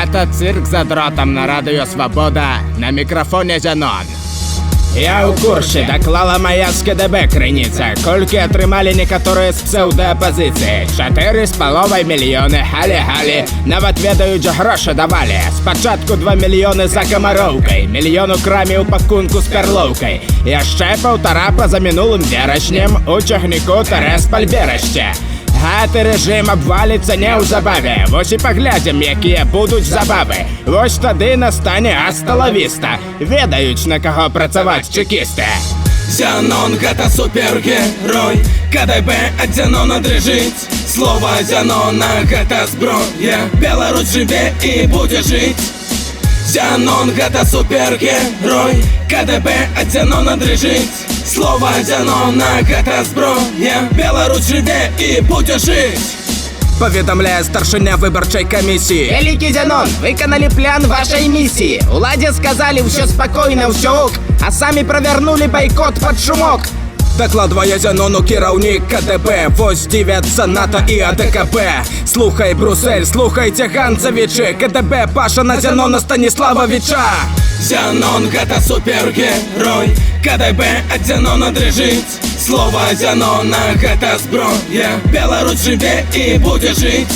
Гэта цирк за дротом на радио «Свобода», на микрофоне Зянон. Я ў курсе, даклала моя з КДБ крыніца. Колькі атрымалі некаторыя з псеўдаапазіцыі. 4,5 мільёны, халі-халі. Нават ведаюць, грошы давалі. Спачатку 2 мільёны за камароўкай, мільён у краме ў пакунку з пярлоўкай. Яшчэ 1,5 па-за мінулым верашнем у цягніку Тэрэспаль верашце. Гэты рэжым абваліцца неўзабаве. Вось і паглядзім, якія будуць забавы. Вось тады настане асталавіста. Ведаюць, на каго працаваць чекісты. Зянон гэта супергерой, КДБ ад Зянона дрыжыць. Слова Зянона гэта зброя, Беларусь жыве і будзе жыць. Зянон гэта супергерой, КДБ ад Зянона дрыжыць. Слова Зянона гэта зброя, Беларусь жыве і будзе жыць. Паведамляе старшыня выбарчай камісіі. Вялікі Зянон, выканалі план вашай місіі. Уладзе сказалі ўсё спакойна, ўсё ок, а самі правярнулі байкот пад шумок. Дакладвае Зянону кіраўнік КДБ. Вось дзівяцца НАТО і АДКБ. Слухай, Брусель, слухайце, Ганцавічы. КДБ паша на Зянона Станіслававіча. Зянон гэта супергерой, КДБ ад Зянона дрыжыць. Слова Зянона гэта зброя, Беларусь жыве і будзе жыць.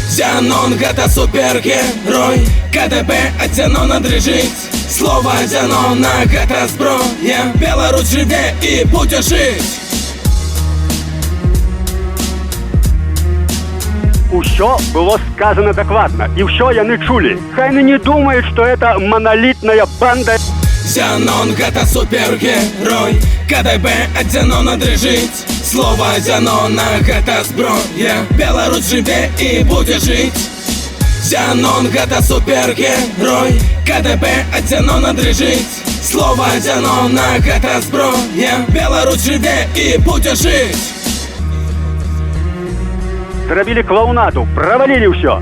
Зянон гэта супергерой, КДБ ад Зянона дрыжыць. Слова Зянона гэта зброя, Беларусь жыве і будзе жыць. Усё было сказано докладно, и все яны чули. Хай не думают, что это монолитная банда. Зянон гэта супергерой, КДБ ад Зянона дрыжыць. Слова Зянона гэта зброя, Беларусь жыве і будзе жыць. Зянон гэта супергерой, КДБ ад Зянона дрыжыць. Слова Зянона гэта зброя, Беларусь жыве і будзе жыць. Зрабілі клоунаду, провалили все.